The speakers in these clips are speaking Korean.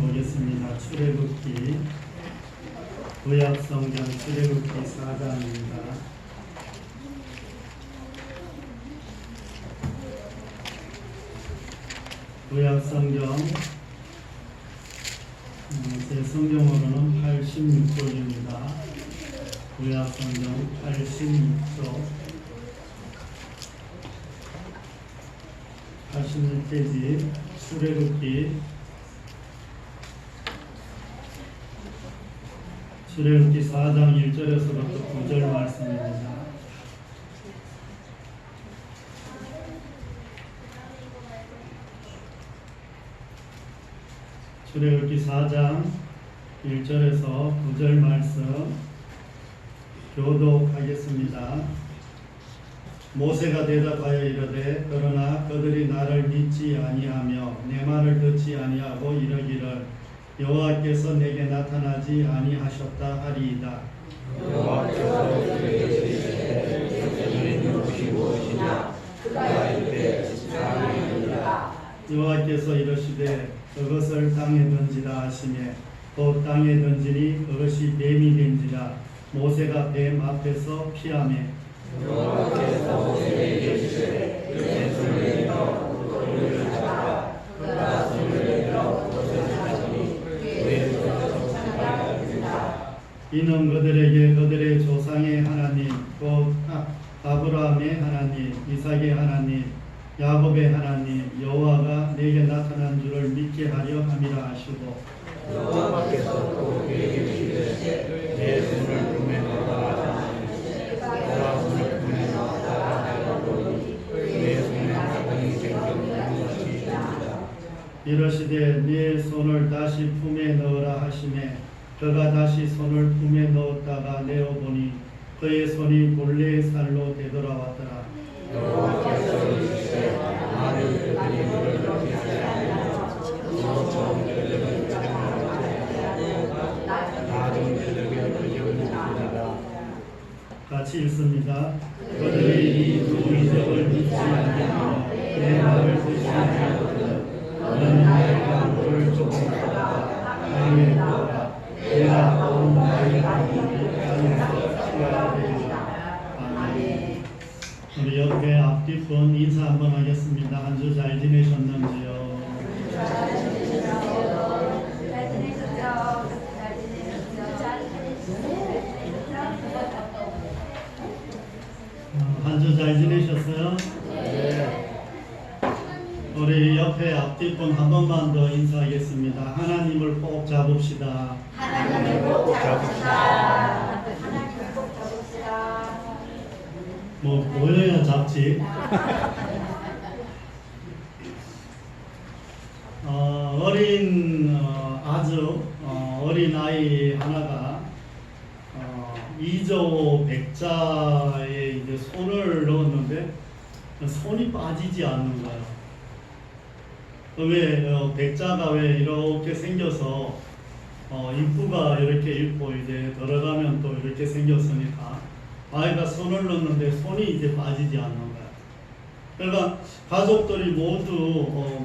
보겠습니다. 출애굽기 구약성경 출애굽기 4장입니다. 구약성경 제 성경으로는 86쪽입니다. 구약성경 86쪽 81페이지 출애굽기 4장 1절에서부터 9절 말씀입니다. 출애굽기 4장 1절에서 9절 말씀 교독하겠습니다. 모세가 대답하여 이르되 그러나 그들이 나를 믿지 아니하며 내 말을 듣지 아니하고 이르기를 여호와께서 내게 나타나지 아니하셨다 하리이다. 여호와께서 이르시되 이것이 무엇이냐 그가 이르되 사람이니라. 여호와께서 이르시되 그것을 땅에 던지라 하시매 곧 땅에 던지니 그것이 뱀이 된지라. 모세가 뱀 앞에서 피하매 여호와께서 모세에게 이르시되 내 손을 내밀어 돌을 잡아 그가 손을 내밀어 그것을 잡으니 그의 손에서 창자가 된다. 이는 그들에게 그들의 조상의 하나님 곧 아브라함의 하나님 이삭의 하나님 야곱의 하나님 여호와가 내게 나타난 줄을 믿게 하려 함이라 하시고 여호와께서 또 그에게 이르시되 내 손을 품에 넣어라 하시니 그가 손을 품에 넣었다가 내가 보니 그의 손에 나병이 생겨 누운 것이 됩니다. 이르시되 네 손을 다시 품에 넣으라 하시매 그가 다시 손을 품에 넣었다가 내어보니 그의 손이 본래의 살로 되돌아왔더라. 여호와께서 이르시되 나는 그들이 너를 그렇게 하지 아니하며 너 종들에게 책망하지 아니하고 나 종들에게 걸려오리라. 같이 읽습니다. 그들이 두 이적을 믿지 아니하며 내 말을 듣지 아니하거든 너는 나의 물을 조금 받아 땅에 부어라. 내가 온 나의 강물이 땅에서 피어야 되리라. 아멘. 우리 옆에 앞뒤분 인사 한번 하겠습니다. 한 주 잘 지내셨는지요? 한 주 잘 지내셨어요? 네. 우리 옆에 앞뒤분 한 번만 더 인사하겠습니다. 하나님을 꼭 잡읍시다. 하나님을 꼭 잡읍시다. 하나님을 꼭 잡읍시다. 뭐 보여야 잡지. 아주 어린 아이 하나가 이조 백자에 이제 손을 넣었는데 손이 빠지지 않는 거예요. 왜 백자가 왜 이렇게 생겨서 입구가 이렇게 있고 이제 들어가면 또 이렇게 생겼으니까 아이가 손을 넣는데 손이 이제 빠지지 않는 거예요. 그러니까 가족들이 모두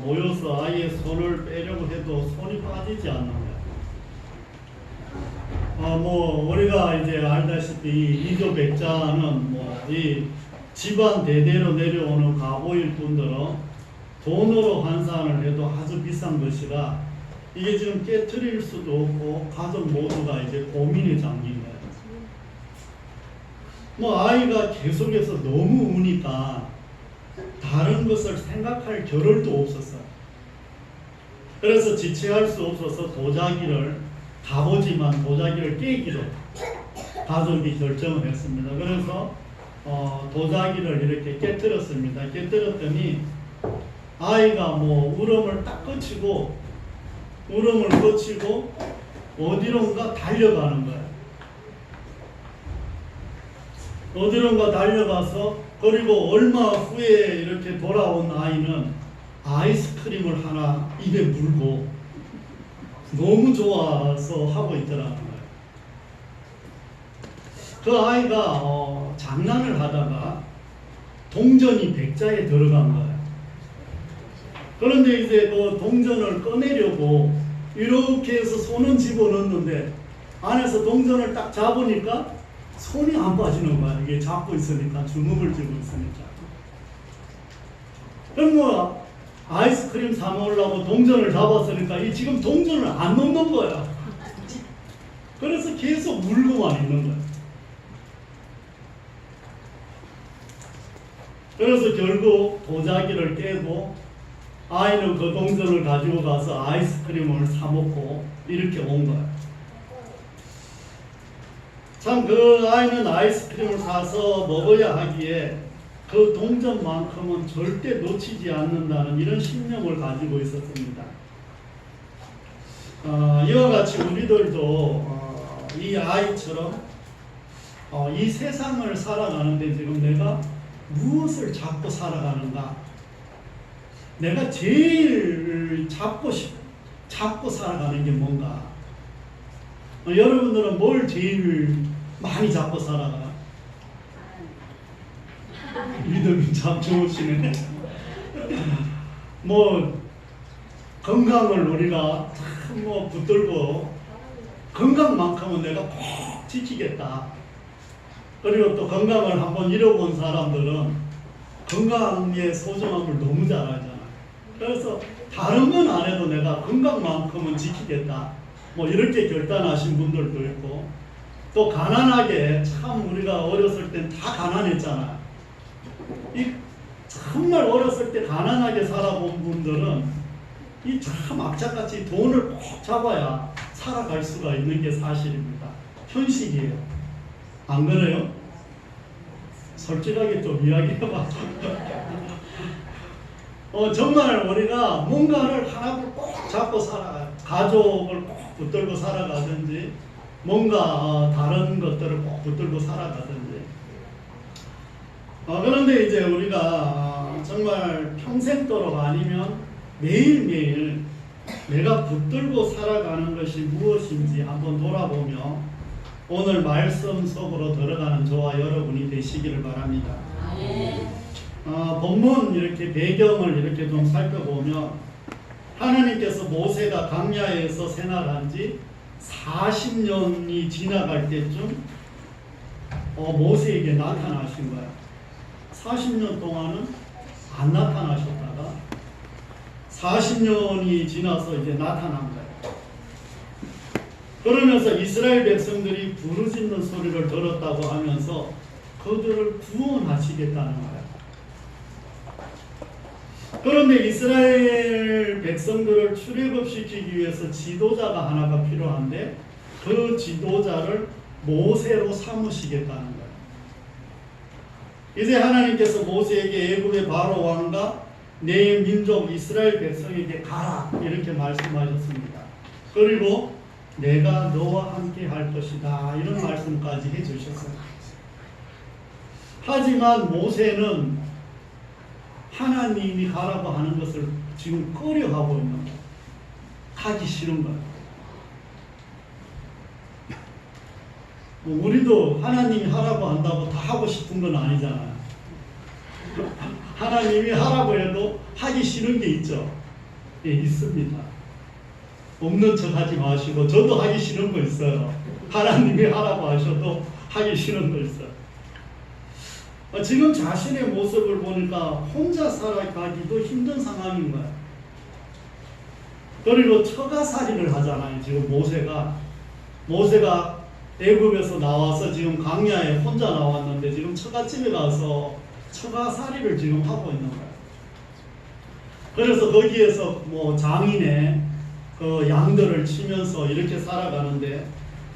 모여서 아이의 손을 빼려고 해도 손이 빠지지 않는 거예요. 뭐 우리가 이제 알다시피 이조 백자는 뭐 이 집안 대대로 내려오는 가보일 뿐더러 돈으로 환산을 해도 아주 비싼 것이라 이게 지금 깨트릴 수도 없고 가족 모두가 이제 고민에 잠긴 거예요. 뭐 아이가 계속해서 너무 우니까 다른 것을 생각할 겨를도 없었어요. 그래서 지체할 수 없어서 도자기를 가보지만 도자기를 깨기로 가족이 결정을 했습니다. 그래서 도자기를 이렇게 깨뜨렸습니다. 깨뜨렸더니 아이가 뭐 울음을 딱 그치고 어디론가 달려가는 거예요. 어디론가 달려가서 그리고 얼마 후에 이렇게 돌아온 아이는 아이스크림을 하나 입에 물고 너무 좋아서 하고 있더라는 거예요. 그 아이가 장난을 하다가 동전이 백자에 들어간 거예요. 그런데 이제 그 동전을 꺼내려고 이렇게 해서 손은 집어넣는데 안에서 동전을 딱 잡으니까 손이 안 빠지는 거야. 이게 잡고 있으니까, 주먹을 쥐고 있으니까. 그럼 뭐 아이스크림 사 먹으려고 동전을 잡았으니까 이 지금 동전을 안 넣는 거야. 그래서 계속 물고만 있는 거야. 그래서 결국 도자기를 깨고 아이는 그 동전을 가지고 가서 아이스크림을 사 먹고 이렇게 온 거야. 참 그 아이는 아이스크림을 사서 먹어야 하기에 그 동전만큼은 절대 놓치지 않는다는 이런 신념을 가지고 있었습니다. 이와 같이 우리들도 이 아이처럼 이 세상을 살아가는데 지금 내가 무엇을 잡고 살아가는가? 내가 제일 잡고 살아가는 게 뭔가? 여러분들은 뭘 제일 많이 잡고 살아가? 믿음이 참 좋으시네. 뭐 건강을 우리가 참 뭐 붙들고 건강만큼은 내가 꼭 지키겠다. 그리고 또 건강을 한번 잃어본 사람들은 건강의 소중함을 너무 잘 알잖아. 그래서 다른 건 안 해도 내가 건강만큼은 지키겠다. 뭐 이렇게 결단하신 분들도 있고, 또 가난하게, 참 우리가 어렸을 땐 다 가난했잖아. 정말 어렸을 때 가난하게 살아본 분들은 이 참 악착같이 돈을 꼭 잡아야 살아갈 수가 있는 게 사실입니다. 현실이에요. 안 그래요? 솔직하게 좀 이야기해봐. 정말 우리가 뭔가를 하나를 꼭 잡고 살아가요. 가족을 꼭 붙들고 살아가든지, 뭔가 다른 것들을 꼭 붙들고 살아가든지. 그런데 이제 우리가 정말 평생도록 아니면 매일매일 내가 붙들고 살아가는 것이 무엇인지 한번 돌아보며 오늘 말씀 속으로 들어가는 저와 여러분이 되시기를 바랍니다. 본문 이렇게 배경을 이렇게 좀 살펴보면 하나님께서 모세가 광야에서 생활한 지 40년이 지나갈 때쯤 모세에게 나타나신 거야. 40년 동안은 안 나타나셨다가 40년이 지나서 이제 나타난 거예요. 그러면서 이스라엘 백성들이 부르짖는 소리를 들었다고 하면서 그들을 구원하시겠다는 거예요. 그런데 이스라엘 백성들을 출애굽시키기 위해서 지도자가 하나가 필요한데 그 지도자를 모세로 삼으시겠다는 거예요. 이제 하나님께서 모세에게 애굽의 바로 왕과 내 민족 이스라엘 백성에게 가라 이렇게 말씀하셨습니다. 그리고 내가 너와 함께 할 것이다 이런 말씀까지 해주셨어요. 하지만 모세는 하나님이 가라고 하는 것을 지금 꺼려하고 있는 거예요. 가기 싫은 거예요. 우리도 하나님이 하라고 한다고 다 하고 싶은 건 아니잖아요. 하나님이 하라고 해도 하기 싫은 게 있죠. 예, 있습니다. 없는 척 하지 마시고 저도 하기 싫은 거 있어요. 하나님이 하라고 하셔도 하기 싫은 거 있어요. 지금 자신의 모습을 보니까 혼자 살아가기도 힘든 상황인 거예요. 그리고 처가살이를 하잖아요. 지금 모세가 애굽에서 나와서 지금 광야에 혼자 나왔는데 지금 처갓집에 가서 처가살이를 지금 하고 있는 거예요. 그래서 거기에서 뭐 장인의 그 양들을 치면서 이렇게 살아가는데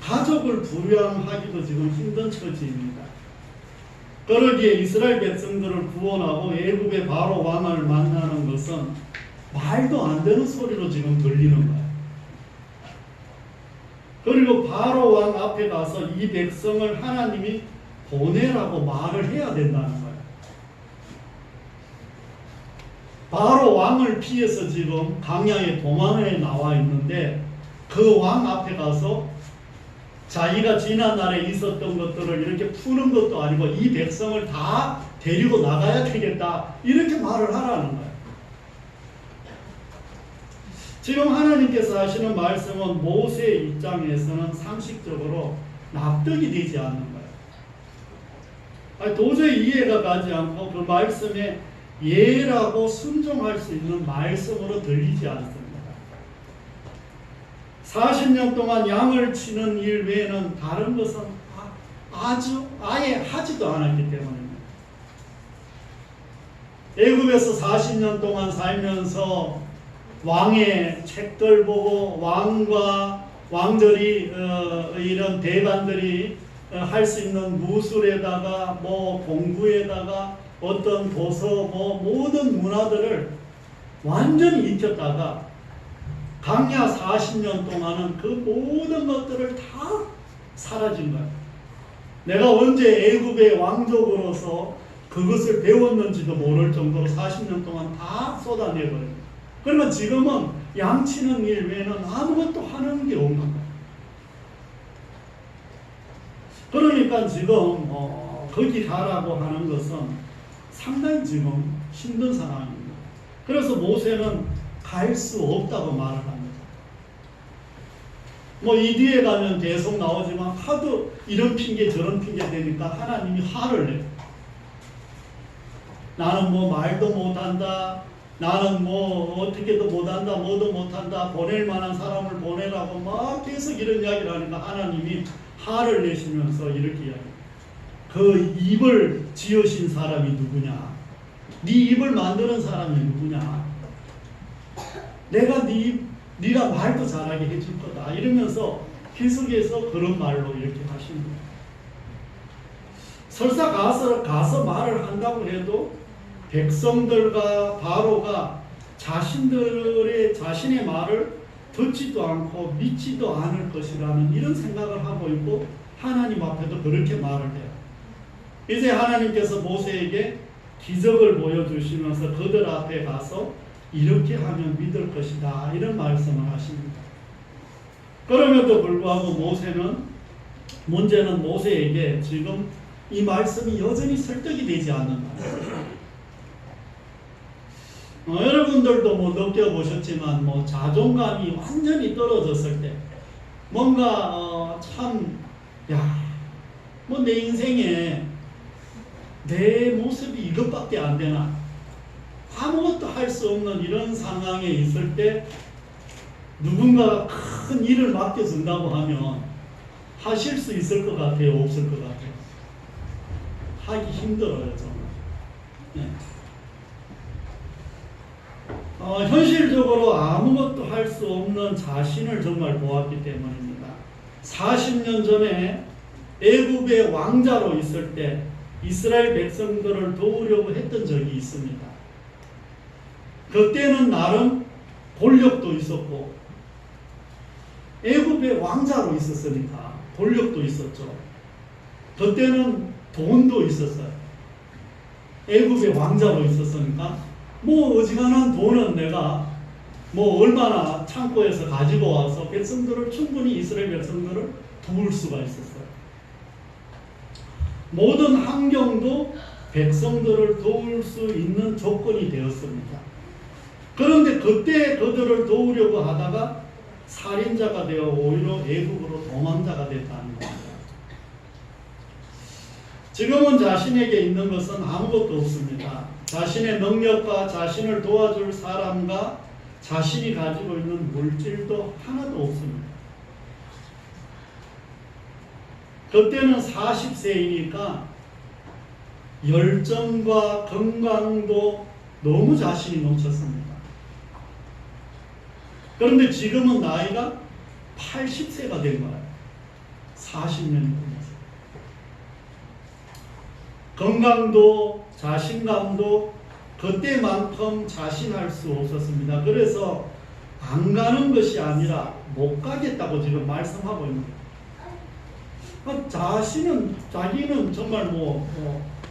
가족을 부양하기도 지금 힘든 처지입니다. 그러기에 이스라엘 백성들을 구원하고 애굽의 바로 왕을 만나는 것은 말도 안 되는 소리로 지금 들리는 거예요. 그리고 바로 왕 앞에 가서 이 백성을 하나님이 보내라고 말을 해야 된다는 거예요. 바로 왕을 피해서 지금 광야에 도망에 나와 있는데 그 왕 앞에 가서 자기가 지난날에 있었던 것들을 이렇게 푸는 것도 아니고 이 백성을 다 데리고 나가야 되겠다 이렇게 말을 하라는 거예요. 지금 하나님께서 하시는 말씀은 모세의 입장에서는 상식적으로 납득이 되지 않는 거예요. 도저히 이해가 가지 않고 그 말씀에 예라고 순종할 수 있는 말씀으로 들리지 않습니다. 40년 동안 양을 치는 일 외에는 다른 것은 아예 하지도 않았기 때문입니다. 애굽에서 40년 동안 살면서 왕의 책들 보고 왕들이 이런 대관들이 할 수 있는 무술에다가 공부에다가 어떤 도서 모든 문화들을 완전히 익혔다가 광야 40년 동안은 그 모든 것들을 다 사라진 거예요. 내가 언제 애굽의 왕족으로서 그것을 배웠는지도 모를 정도로 40년 동안 다 쏟아내버려요. 그러면 지금은 양치는 일 외에는 아무것도 하는 게 없는 거예요. 그러니까 지금 거기 가라고 하는 것은 상당히 지금 힘든 상황입니다. 그래서 모세는 갈 수 없다고 말을 합니다. 이 뒤에 가면 계속 나오지만 하도 이런 핑계 저런 핑계 되니까 하나님이 화를 내요. 나는 말도 못한다. 나는 어떻게도 못한다. 뭐도 못한다. 보낼 만한 사람을 보내라고 막 계속 이런 이야기를 하니까 하나님이 화를 내시면서 이렇게 이야기해요. 그 입을 지으신 사람이 누구냐? 네 입을 만드는 사람이 누구냐? 내가 네가 말도 잘하게 해줄 거다. 이러면서 계속해서 그런 말로 이렇게 하시는 거예요. 설사 가서 말을 한다고 해도 백성들과 바로가 자신의 말을 듣지도 않고 믿지도 않을 것이라는 이런 생각을 하고 있고 하나님 앞에도 그렇게 말을 해요. 이제 하나님께서 모세에게 기적을 보여주시면서 그들 앞에 가서 이렇게 하면 믿을 것이다. 이런 말씀을 하십니다. 그럼에도 불구하고 문제는 모세에게 지금 이 말씀이 여전히 설득이 되지 않는 거예요. 여러분들도 느껴보셨지만 자존감이 완전히 떨어졌을 때 뭔가 내 인생에 내 모습이 이것밖에 안 되나, 아무것도 할 수 없는 이런 상황에 있을 때 누군가가 큰 일을 맡겨준다고 하면 하실 수 있을 것 같아요? 없을 것 같아요? 하기 힘들어요, 정말. 네. 현실적으로 아무것도 할 수 없는 자신을 정말 보았기 때문입니다. 40년 전에 애굽의 왕자로 있을 때 이스라엘 백성들을 도우려고 했던 적이 있습니다. 그때는 나름 권력도 있었고 애굽의 왕자로 있었으니까 권력도 있었죠. 그때는 돈도 있었어요. 애굽의 왕자로 있었으니까 어지간한 돈은 내가 얼마나 창고에서 가지고 와서 충분히 이스라엘 백성들을 도울 수가 있었어요. 모든 환경도 백성들을 도울 수 있는 조건이 되었습니다. 그런데 그때 그들을 도우려고 하다가 살인자가 되어 오히려 애국으로 도망자가 됐다는 겁니다. 지금은 자신에게 있는 것은 아무것도 없습니다. 자신의 능력과 자신을 도와줄 사람과 자신이 가지고 있는 물질도 하나도 없습니다. 그때는 40세이니까 열정과 건강도 너무 자신이 넘쳤습니다. 그런데 지금은 나이가 80세가 된 거예요. 40년이 되면서. 건강도 자신감도 그때만큼 자신할 수 없었습니다. 그래서 안 가는 것이 아니라 못 가겠다고 지금 말씀하고 있는 거예요. 자기는 정말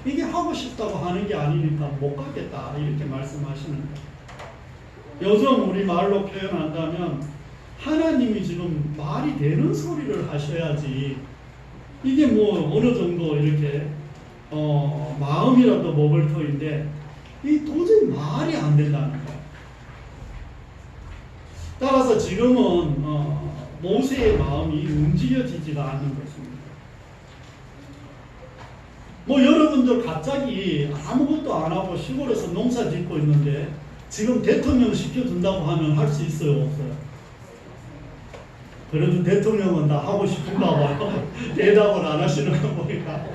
이게 하고 싶다고 하는 게 아니니까 못 가겠다 이렇게 말씀하시는 거예요. 요즘 우리 말로 표현한다면 하나님이 지금 말이 되는 소리를 하셔야지 이게 어느 정도 이렇게 마음이라도 먹을 터인데 이 도저히 말이 안 된다는 거예요. 그래서 지금은 모세의 마음이 움직여지지가 않는 것입니다. 뭐 여러분들 갑자기 아무것도 안 하고 시골에서 농사 짓고 있는데 지금 대통령 시켜준다고 하면 할 수 있어요, 없어요? 그래도 대통령은 다 하고 싶은가 봐요. 대답을 안 하시는 거 보니까.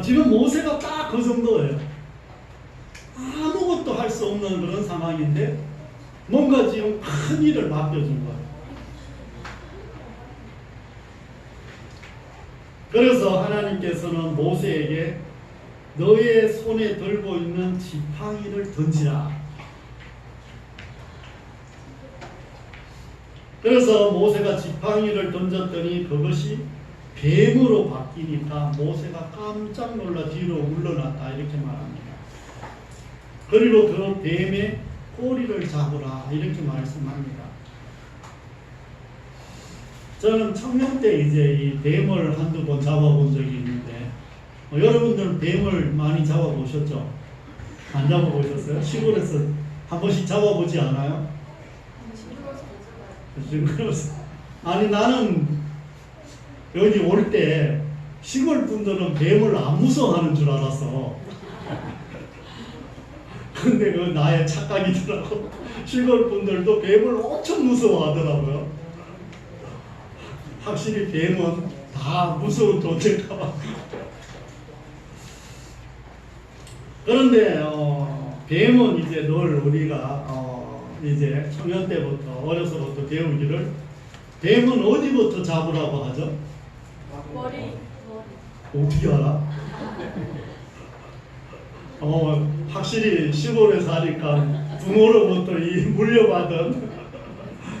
지금 모세가 딱 그 정도예요. 아무것도 할 수 없는 그런 상황인데 뭔가 지금 큰 일을 맡겨준 거예요. 그래서 하나님께서는 모세에게 너의 손에 들고 있는 지팡이를 던지라. 그래서 모세가 지팡이를 던졌더니 그것이 뱀으로 바뀌니까 모세가 깜짝 놀라 뒤로 물러났다 이렇게 말합니다. 그리고 그 뱀의 꼬리를 잡으라 이렇게 말씀합니다. 저는 청년 때 이제 이 뱀을 한두 번 잡아본 적이 있는데 여러분들 뱀을 많이 잡아보셨죠? 안 잡아보셨어요? 시골에서 한 번씩 잡아보지 않아요? 징그러워서. 아니 나는 여기 올 때 시골 분들은 뱀을 안 무서워하는 줄 알았어. 근데 그 나의 착각이더라고. 시골 분들도 뱀을 엄청 무서워하더라고요. 확실히 뱀은 다 무서운 존재인가 봐. 그런데 뱀은 이제 늘 우리가 이제 청년 때부터 어려서부터 배우기를 뱀은 어디부터 잡으라고 하죠? 머리. 어떻게 알아? 확실히 시골에 사니까 부모로부터 이 물려받은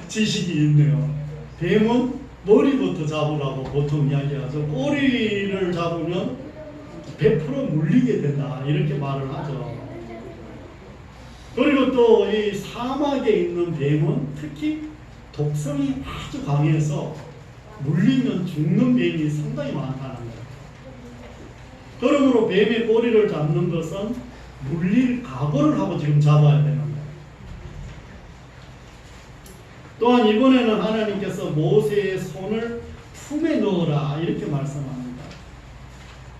지식이 있네요. 뱀은 머리부터 잡으라고 보통 이야기하죠. 꼬리를 잡으면 100% 물리게 된다 이렇게 말을 하죠. 그리고 또 이 사막에 있는 뱀은 특히 독성이 아주 강해서 물리면 죽는 뱀이 상당히 많다는 거예요. 그러므로 뱀의 꼬리를 잡는 것은 물릴 각오를 하고 지금 잡아야 되는 거예요. 또한 이번에는 하나님께서 모세의 손을 품에 넣어라 이렇게 말씀합니다.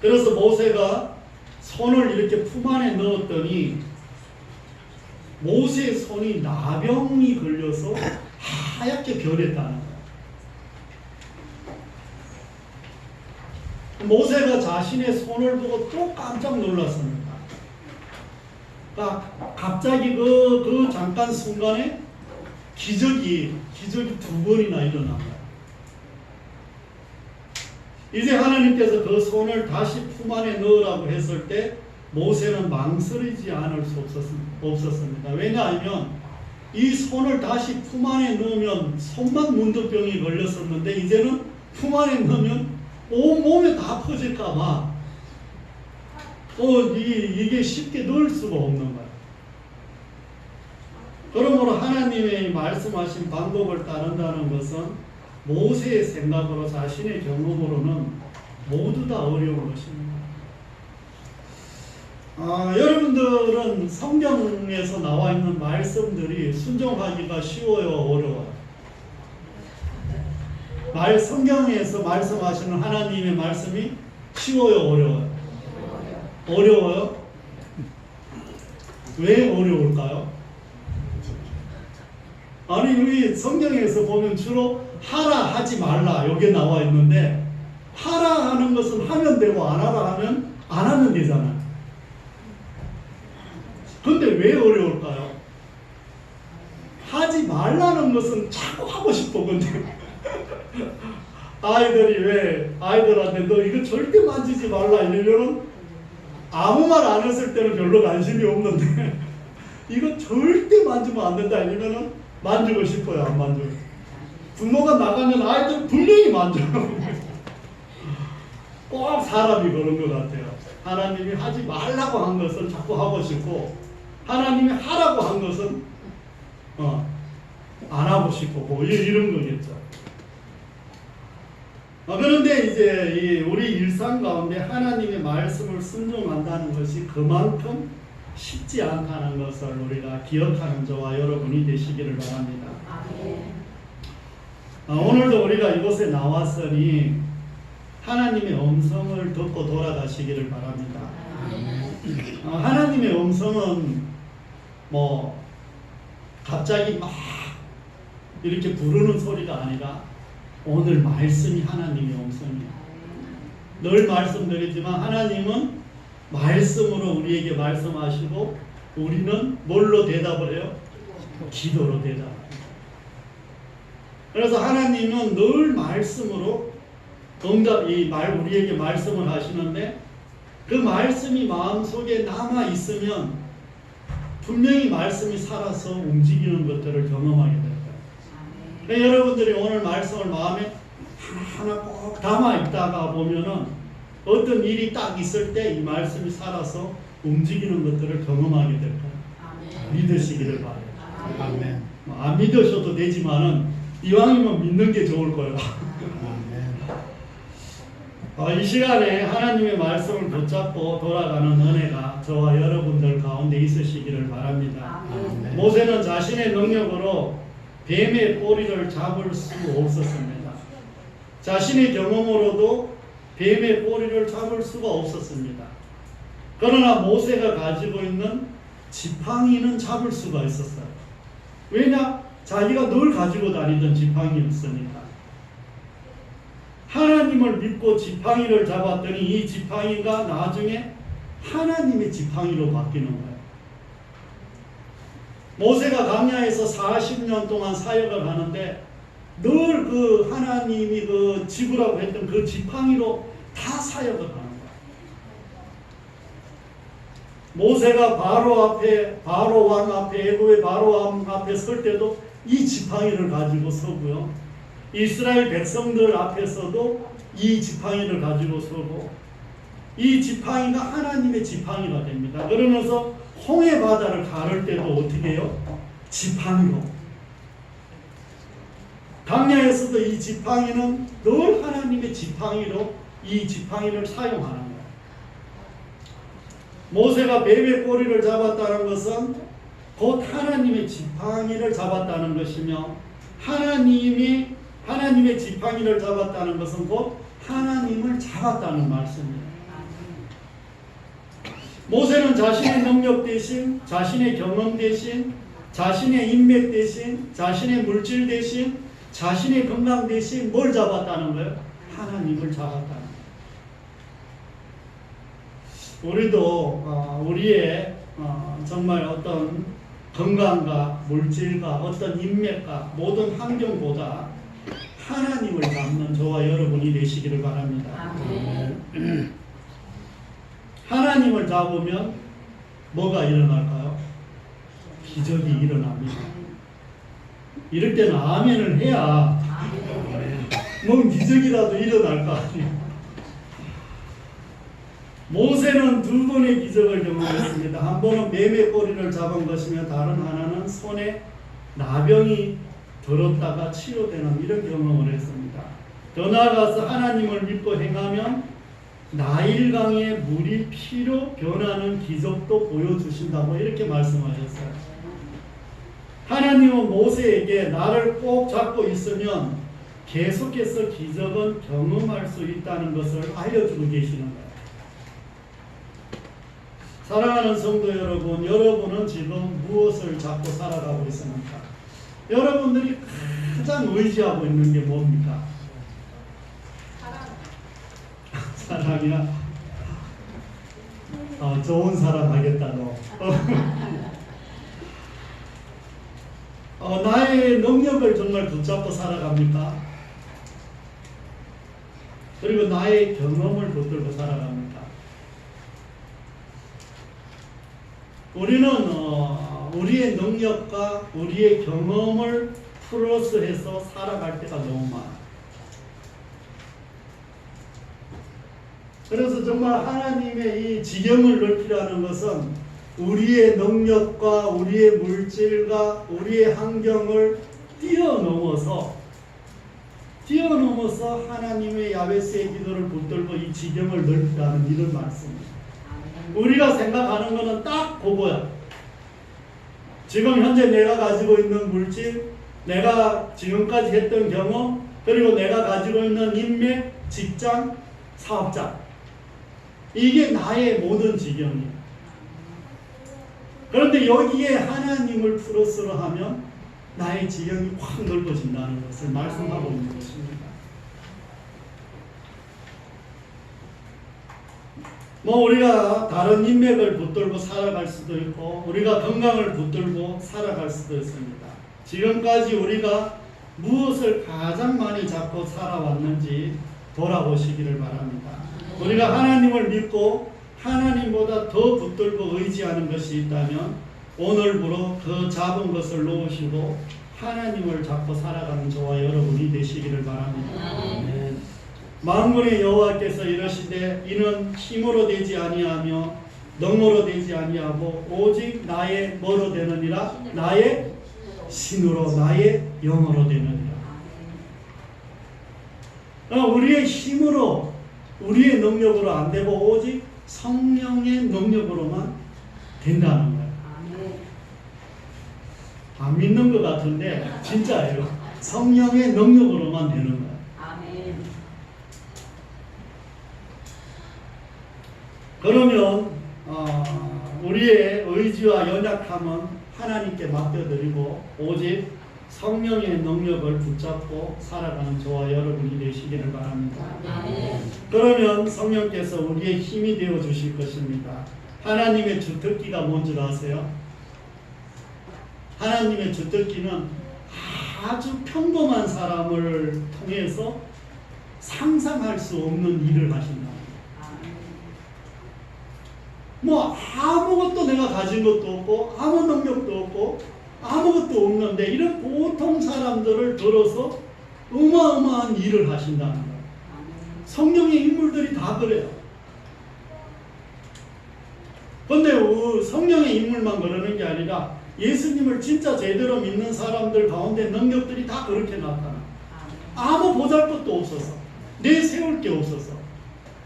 그래서 모세가 손을 이렇게 품 안에 넣었더니 모세의 손이 나병이 걸려서 하얗게 변했다는 거예요. 모세가 자신의 손을 보고 또 깜짝 놀랐습니다. 그러니까 갑자기 그 잠깐 순간에 기적이 두 번이나 일어난 거예요. 이제 하나님께서 그 손을 다시 품 안에 넣으라고 했을 때 모세는 망설이지 않을 수 없었습니다. 왜냐하면 이 손을 다시 품 안에 넣으면 손만 문득병이 걸렸었는데 이제는 품 안에 넣으면 온 몸에 다 퍼질까봐 이게 쉽게 넣을 수가 없는 거예요. 그러므로 하나님의 말씀하신 방법을 따른다는 것은 모세의 생각으로 자신의 경험으로는 모두 다 어려운 것입니다. 여러분들은 성경에서 나와 있는 말씀들이 순종하기가 쉬워요, 어려워요? 성경에서 말씀하시는 하나님의 말씀이 쉬워요, 어려워요? 어려워요? 왜 어려울까요? 아니 우리 성경에서 보면 주로 하라 하지 말라 여기에 나와 있는데 하라 하는 것은 하면 되고 안 하라 하면 안 하면 되잖아요. 근데 왜 어려울까요? 하지 말라는 것은 자꾸 하고 싶어. 근데 아이들이 왜 아이들한테 너 이거 절대 만지지 말라 이러면은 아무 말 안 했을 때는 별로 관심이 없는데 이거 절대 만지면 안 된다 이러면은 만지고 싶어요, 안 만져요? 부모가 나가면 아이들 분명히 만져요. 꼭 사람이 그런 것 같아요. 하나님이 하지 말라고 한 것은 자꾸 하고 싶고 하나님이 하라고 한 것은 안 하고 싶고 뭐 이런 거겠죠. 그런데 이제 우리 일상 가운데 하나님의 말씀을 순종한다는 것이 그만큼 쉽지 않다는 것을 우리가 기억하는 저와 여러분이 되시기를 바랍니다. 오늘도 우리가 이곳에 나왔으니 하나님의 음성을 듣고 돌아가시기를 바랍니다. 하나님의 음성은 뭐 갑자기 막 이렇게 부르는 소리가 아니라 오늘 말씀이 하나님의 음성이에요. 늘 말씀드리지만 하나님은 말씀으로 우리에게 말씀하시고 우리는 뭘로 대답을 해요? 기도로 대답합니다. 그래서 하나님은 늘 말씀으로 우리에게 말씀을 하시는데 그 말씀이 마음속에 남아 있으면 분명히 말씀이 살아서 움직이는 것들을 경험하게 될 거예요. 그러니까 여러분들이 오늘 말씀을 마음에 하나 꼭 담아 있다가 보면은 어떤 일이 딱 있을 때 이 말씀이 살아서 움직이는 것들을 경험하게 될 거예요. 믿으시기를 바라요. 아멘. 안 믿으셔도 되지만은 이왕이면 믿는 게 좋을 거예요. 이 시간에 하나님의 말씀을 붙잡고 돌아가는 은혜가 저와 여러분들 가운데 있으시기를 바랍니다. 아멘. 모세는 자신의 능력으로 뱀의 꼬리를 잡을 수 없었습니다. 자신의 경험으로도 뱀의 꼬리를 잡을 수가 없었습니다. 그러나 모세가 가지고 있는 지팡이는 잡을 수가 있었어요. 왜냐? 자기가 늘 가지고 다니던 지팡이였으니까. 하나님을 믿고 지팡이를 잡았더니 이 지팡이가 나중에 하나님의 지팡이로 바뀌는 거예요. 모세가 광야에서 40년 동안 사역을 하는데 늘 그 하나님이 그 지구라고 했던 그 지팡이로 다 사역을 하는 거예요. 모세가 바로 왕 앞에 애굽의 바로 왕 앞에 설 때도 이 지팡이를 가지고 서고요. 이스라엘 백성들 앞에서도 이 지팡이를 가지고 서고 이 지팡이가 하나님의 지팡이가 됩니다. 그러면서 홍해 바다를 가를 때도 어떻게 해요? 지팡이로. 광야에서도 이 지팡이는 늘 하나님의 지팡이로 이 지팡이를 사용하는 거예요. 모세가 뱀의 꼬리를 잡았다는 것은 곧 하나님의 지팡이를 잡았다는 것이며 하나님의 지팡이를 잡았다는 것은 곧 하나님을 잡았다는 말씀입니다. 모세는 자신의 능력 대신, 자신의 경험 대신, 자신의 인맥 대신, 자신의 물질 대신, 자신의 건강 대신 뭘 잡았다는 거예요? 하나님을 잡았다는 거예요. 우리도 우리의 정말 어떤 건강과 물질과 어떤 인맥과 모든 환경보다 하나님을 잡는 저와 여러분이 되시기를 바랍니다. 하나님을 잡으면 뭐가 일어날까요? 기적이 일어납니다. 이럴 때는 아멘을 해야 뭔 기적이라도 일어날 거 아니에요. 모세는 두 번의 기적을 경험했습니다. 한 번은 뱀의 꼬리를 잡은 것이며 다른 하나는 손에 나병이 들었다가 치료되는 이런 경험을 했습니다. 더 나아가서 하나님을 믿고 행하면 나일강의 물이 피로 변하는 기적도 보여주신다고 이렇게 말씀하셨어요. 하나님은 모세에게 나를 꼭 잡고 있으면 계속해서 기적은 경험할 수 있다는 것을 알려주고 계시는 거예요. 사랑하는 성도 여러분, 여러분은 지금 무엇을 잡고 살아가고 있습니까? 여러분들이 가장 의지하고 있는 게 뭡니까? 사랑이야? 좋은 사람 하겠다 너. 나의 능력을 정말 붙잡고 살아갑니까? 그리고 나의 경험을 붙들고 살아갑니까? 우리는 우리의 능력과 우리의 경험을 플러스해서 살아갈 때가 너무 많아요. 그래서 정말 하나님의 이 지경을 넓히라는 것은 우리의 능력과 우리의 물질과 우리의 환경을 뛰어넘어서 하나님의 야베스의 기도를 붙들고 이 지경을 넓히라는 이런 말씀입니다. 우리가 생각하는 거는 딱 그거야. 지금 현재 내가 가지고 있는 물질, 내가 지금까지 했던 경험, 그리고 내가 가지고 있는 인맥, 직장, 사업자. 이게 나의 모든 지경이에요. 그런데 여기에 하나님을 플러스로 하면 나의 지경이 확 넓어진다는 것을 말씀하고 있는 것입니다. 뭐 우리가 다른 인맥을 붙들고 살아갈 수도 있고 우리가 건강을 붙들고 살아갈 수도 있습니다. 지금까지 우리가 무엇을 가장 많이 잡고 살아왔는지 돌아보시기를 바랍니다. 우리가 하나님을 믿고 하나님보다 더 붙들고 의지하는 것이 있다면 오늘부로 그 잡은 것을 놓으시고 하나님을 잡고 살아가는 저와 여러분이 되시기를 바랍니다. 만군의 여호와께서 이르시되 이는 힘으로 되지 아니하며 능으로 되지 아니하고 오직 나의 뭐로 되느니라 나의 신으로 나의 영으로 되느니라. 우리의 힘으로 우리의 능력으로 안 되고 오직 성령의 능력으로만 된다는 거예요. 안 믿는 것 같은데 진짜예요. 성령의 능력으로만 되는 거예요. 그러면 우리의 의지와 연약함은 하나님께 맡겨드리고 오직 성령의 능력을 붙잡고 살아가는 저와 여러분이 되시기를 바랍니다. 그러면 성령께서 우리의 힘이 되어 주실 것입니다. 하나님의 주특기가 뭔 줄 아세요? 하나님의 주특기는 아주 평범한 사람을 통해서 상상할 수 없는 일을 하신다. 뭐 아무것도 내가 가진 것도 없고 아무 능력도 없고 아무것도 없는데 이런 보통 사람들을 들어서 어마어마한 일을 하신다는 거예요. 성령의 인물들이 다 그래요. 그런데 성령의 인물만 그러는 게 아니라 예수님을 진짜 제대로 믿는 사람들 가운데 능력들이 다 그렇게 나타나. 아무 보잘것도 없어서 내세울 게 없어서.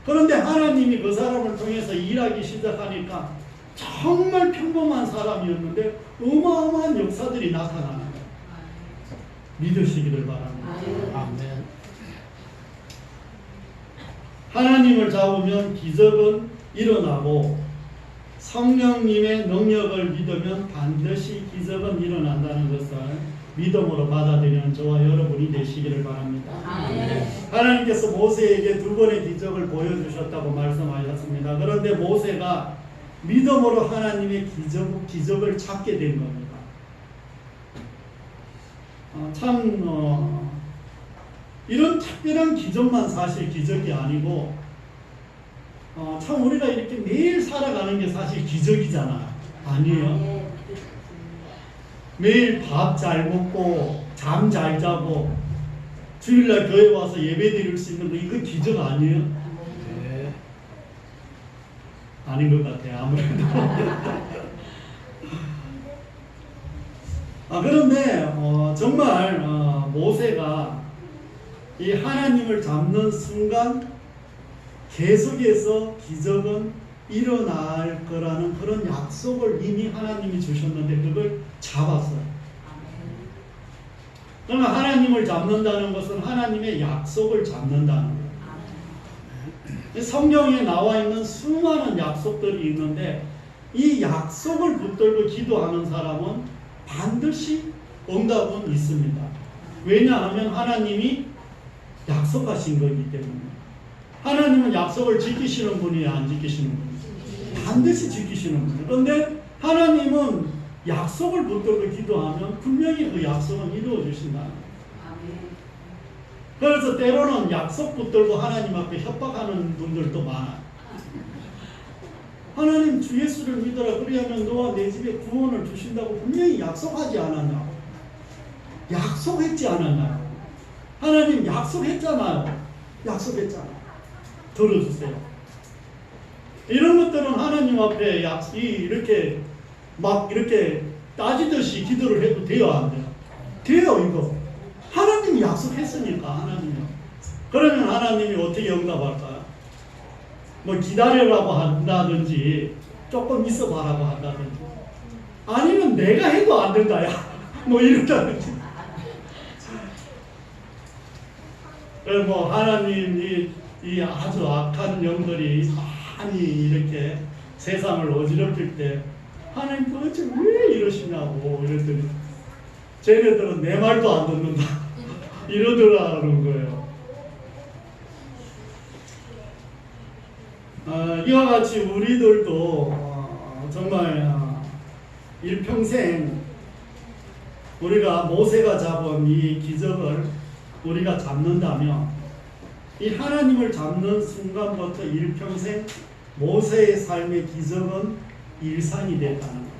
그런데 하나님이 그 사람을 통해서 일하기 시작하니까 정말 평범한 사람이었는데 어마어마한 역사들이 나타나는 거예요. 믿으시기를 바랍니다. 아멘. 하나님을 잡으면 기적은 일어나고 성령님의 능력을 믿으면 반드시 기적은 일어난다는 것을 믿음으로 받아들이는 저와 여러분이 되시기를 바랍니다. 하나님께서 모세에게 2번의 기적을 보여주셨다고 말씀하셨습니다. 그런데 모세가 믿음으로 하나님의 기적을 찾게 된 겁니다. 이런 특별한 기적만 사실 기적이 아니고 참 우리가 이렇게 매일 살아가는 게 사실 기적이잖아요. 아니에요? 매일 밥 잘 먹고 잠 잘 자고 주일날 교회 와서 예배 드릴 수 있는 거 이거 기적 아니에요? 네. 아닌 것 같아요. 아무래도. 그런데 정말 모세가 이 하나님을 잡는 순간 계속해서 기적은 일어날 거라는 그런 약속을 이미 하나님이 주셨는데 그걸 잡았어요. 그러면 하나님을 잡는다는 것은 하나님의 약속을 잡는다는 거예요. 성경에 나와 있는 수많은 약속들이 있는데 이 약속을 붙들고 기도하는 사람은 반드시 응답은 있습니다. 왜냐하면 하나님이 약속하신 거기 때문에. 하나님은 약속을 지키시는 분이에요, 안 지키시는 분이에요? 반드시 지키시는 분이에요. 그런데 하나님은 약속을 붙들고 기도하면 분명히 그 약속은 이루어 주신다. 그래서 때로는 약속 붙들고 하나님 앞에 협박하는 분들도 많아요. 하나님 주 예수를 믿어라. 그리하면 너와 내 집에 구원을 주신다고 분명히 약속하지 않았냐고. 약속했지 않았나요? 하나님 약속했잖아요. 약속했잖아요. 들어주세요. 이런 것들은 하나님 앞에 이렇게 막 이렇게 따지듯이 기도를 해도 돼요, 안 돼요? 돼요, 이거. 하나님이 약속했으니까, 하나님이. 그러면 하나님이 어떻게 응답할까요? 뭐 기다리라고 한다든지 조금 있어봐라고 한다든지 아니면 내가 해도 안 된다 야 뭐 이런다든지 뭐 하나님 이 아주 악한 영들이 많이 이렇게 세상을 어지럽힐 때 하나님 도대체 왜 이러시냐고 이랬더니 쟤네들은 내 말도 안 듣는다 이러더라는 거예요. 이와 같이 우리들도 정말 일평생 우리가 모세가 잡은 이 기적을 우리가 잡는다면 이 하나님을 잡는 순간부터 일평생 모세의 삶의 기적은 일상이 됐다는 거예요.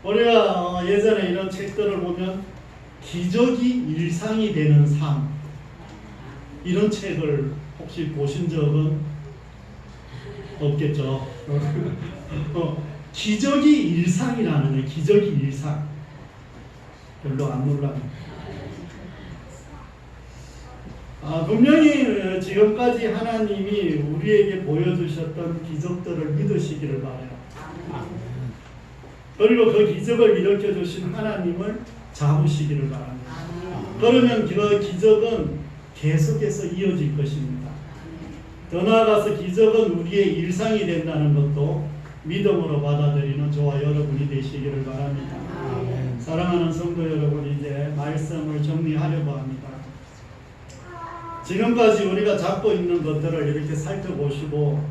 우리가 예전에 이런 책들을 보면 기적이 일상이 되는 삶 이런 책을 혹시 보신 적은 없겠죠. 기적이 일상이라는 거예요. 기적이 일상. 별로 안 놀라요. 분명히 지금까지 하나님이 우리에게 보여주셨던 기적들을 믿으시기를 바라요. 그리고 그 기적을 일으켜 주신 하나님을 잡으시기를 바랍니다. 그러면 그 기적은 계속해서 이어질 것입니다. 더 나아가서 기적은 우리의 일상이 된다는 것도 믿음으로 받아들이는 저와 여러분이 되시기를 바랍니다. 사랑하는 성도 여러분, 이제 말씀을 정리하려고 합니다. 지금까지 우리가 잡고 있는 것들을 이렇게 살펴보시고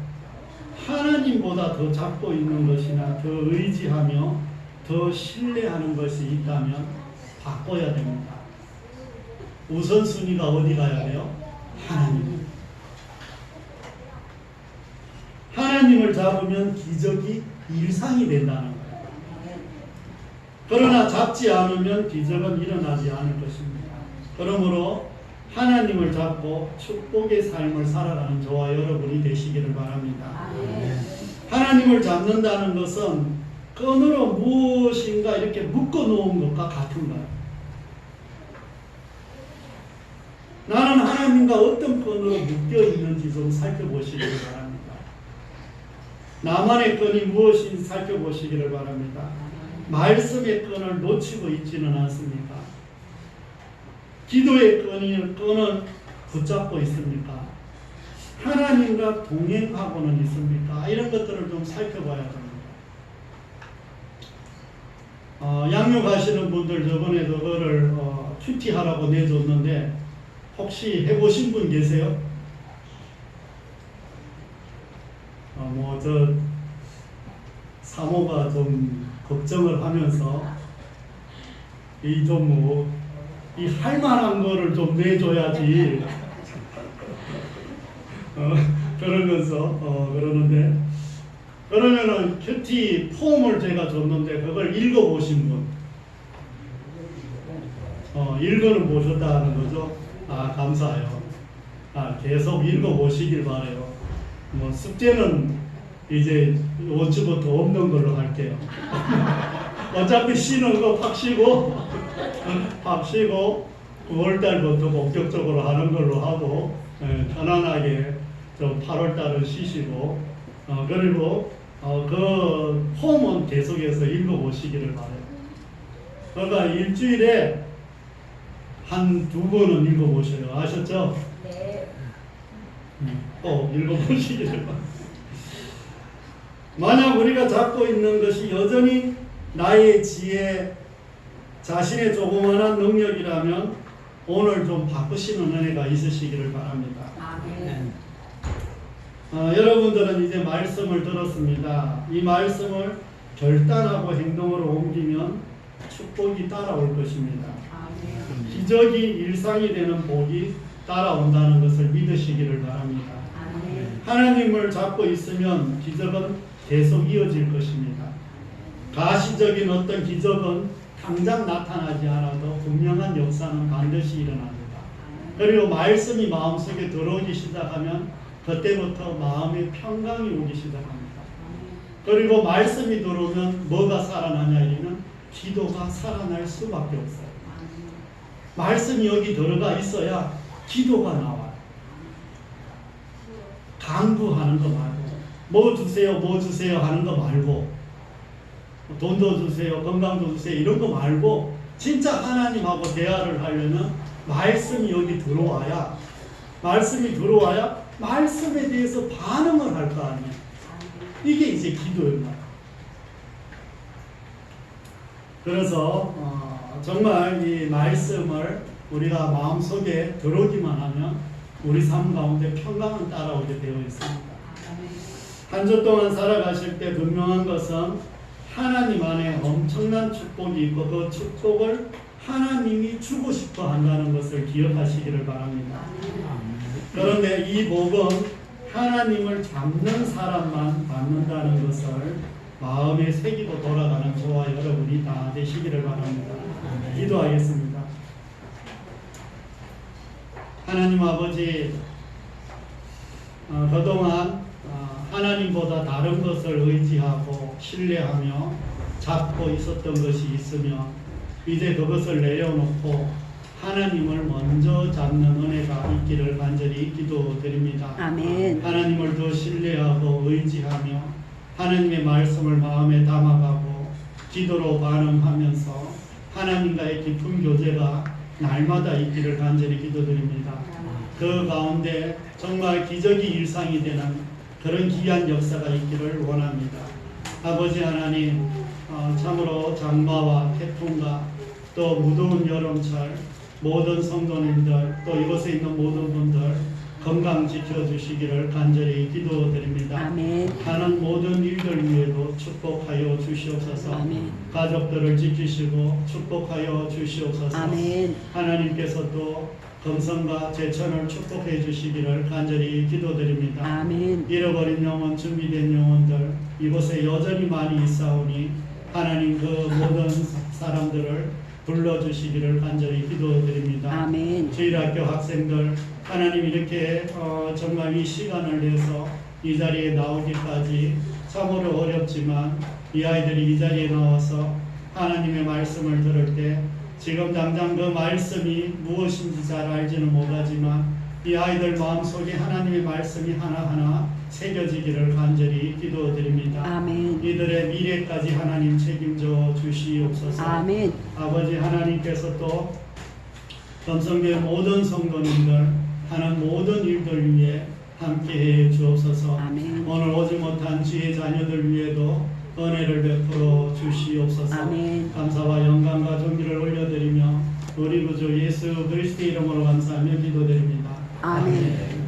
하나님보다 더 잡고 있는 것이나 더 의지하며 더 신뢰하는 것이 있다면 바꿔야 됩니다. 우선순위가 어디 가야 돼요? 하나님. 하나님을 잡으면 기적이 일상이 된다는 거예요. 그러나 잡지 않으면 기적은 일어나지 않을 것입니다. 그러므로 하나님을 잡고 축복의 삶을 살아가는 저와 여러분이 되시기를 바랍니다. 하나님을 잡는다는 것은 끈으로 무엇인가 이렇게 묶어 놓은 것과 같은가요? 나는 하나님과 어떤 끈으로 묶여 있는지 좀 살펴보시기를 바랍니다. 나만의 끈이 무엇인지 살펴보시기를 바랍니다. 말씀의 끈을 놓치고 있지는 않습니까? 기도의 끈은 붙잡고 있습니까? 하나님과 동행하고는 있습니까? 이런 것들을 좀 살펴봐야 합니다. 양육하시는 분들 저번에 그거를 큐티하라고 내줬는데 혹시 해보신 분 계세요? 저 사모가 좀 걱정을 하면서 이 할만한 거를 좀 내줘야지 그러면서 그러는데 그러면은 큐티 폼을 제가 줬는데 그걸 읽어보신 분 읽어는 보셨다는 거죠? 감사해요. 계속 읽어보시길 바래요. 숙제는 이제 원주부터 없는 걸로 할게요. 어차피 쉬는 거 팍 쉬고 9월달부터 본격적으로 하는 걸로 하고 편안하게 좀 8월달은 쉬시고 그리고 그 폼은 계속해서 읽어보시기를 바래요. 그러니까 일주일에 한 2번은 읽어보셔요. 아셨죠? 네. 꼭 읽어보시기를 바랍니다. 만약 우리가 잡고 있는 것이 여전히 나의 지혜, 자신의 조그마한 능력이라면 오늘 좀 바꾸시는 은혜가 있으시기를 바랍니다. 아멘. 여러분들은 이제 말씀을 들었습니다. 이 말씀을 결단하고 행동으로 옮기면 축복이 따라올 것입니다. 아멘. 기적이 일상이 되는 복이 따라온다는 것을 믿으시기를 바랍니다. 아멘. 하나님을 잡고 있으면 기적은 계속 이어질 것입니다. 가시적인 어떤 기적은 당장 나타나지 않아도 분명한 역사는 반드시 일어납니다. 그리고 말씀이 마음속에 들어오기 시작하면 그때부터 마음의 평강이 오기 시작합니다. 그리고 말씀이 들어오면 뭐가 살아나냐 이는 기도가 살아날 수밖에 없어요. 말씀이 여기 들어가 있어야 기도가 나와요. 강구하는 거 말고, 뭐 주세요, 뭐 주세요 하는 거 말고, 돈도 주세요, 건강도 주세요 이런 거 말고, 진짜 하나님하고 대화를 하려면 말씀이 여기 들어와야, 말씀에 대해서 반응을 할 거 아니에요. 이게 이제 기도입니다. 그래서 정말 이 말씀을 우리가 마음속에 들어오기만 하면 우리 삶 가운데 평강은 따라오게 되어 있습니다. 한 주 동안 살아가실 때 분명한 것은 하나님 안에 엄청난 축복이 있고 그 축복을 하나님이 주고 싶어 한다는 것을 기억하시기를 바랍니다. 그런데 이 복은 하나님을 잡는 사람만 받는다는 것을 마음에 새기고 돌아가는 저와 여러분이 다 되시기를 바랍니다. 기도하겠습니다. 하나님 아버지, 그동안 하나님보다 다른 것을 의지하고 신뢰하며 잡고 있었던 것이 있으며 이제 그것을 내려놓고 하나님을 먼저 잡는 은혜가 있기를 간절히 기도드립니다. 아멘. 하나님을 더 신뢰하고 의지하며 하나님의 말씀을 마음에 담아가고 기도로 반응하면서 하나님과의 깊은 교제가 날마다 있기를 간절히 기도드립니다. 그 가운데 정말 기적이 일상이 되는 그런 귀한 역사가 있기를 원합니다. 아버지 하나님, 참으로 장마와 태풍과 또 무더운 여름철 모든 성도님들 또 이곳에 있는 모든 분들 건강 지켜주시기를 간절히 기도드립니다. 아멘. 하는 모든 일들 위에도 축복하여 주시옵소서. 아멘. 가족들을 지키시고 축복하여 주시옵소서. 아멘. 하나님께서 또 검성과 제천을 축복해 주시기를 간절히 기도드립니다. 아멘. 잃어버린 영혼, 준비된 영혼들 이곳에 여전히 많이 있사오니 하나님 그 모든 사람들을 불러주시기를 간절히 기도드립니다. 아멘. 주일학교 학생들 하나님 이렇게 정말 이 시간을 내서 이 자리에 나오기까지 참으로 어렵지만 이 아이들이 이 자리에 나와서 하나님의 말씀을 들을 때 지금 당장 그 말씀이 무엇인지 잘 알지는 못하지만 이 아이들 마음속에 하나님의 말씀이 하나하나 새겨지기를 간절히 기도드립니다. 아멘. 이들의 미래까지 하나님 책임져 주시옵소서. 아멘. 아버지 하나님께서 또 검성교회 모든 성도님들 하는 모든 일들 위해 함께해 주옵소서. 아멘. 오늘 오지 못한 주의 자녀들 위에도 은혜를 베풀어 주시옵소서. 아멘. 감사와 영광과 존귀를 올려드리며 우리 구주 예수 그리스도의 이름으로 감사하며 기도드립니다. 아멘.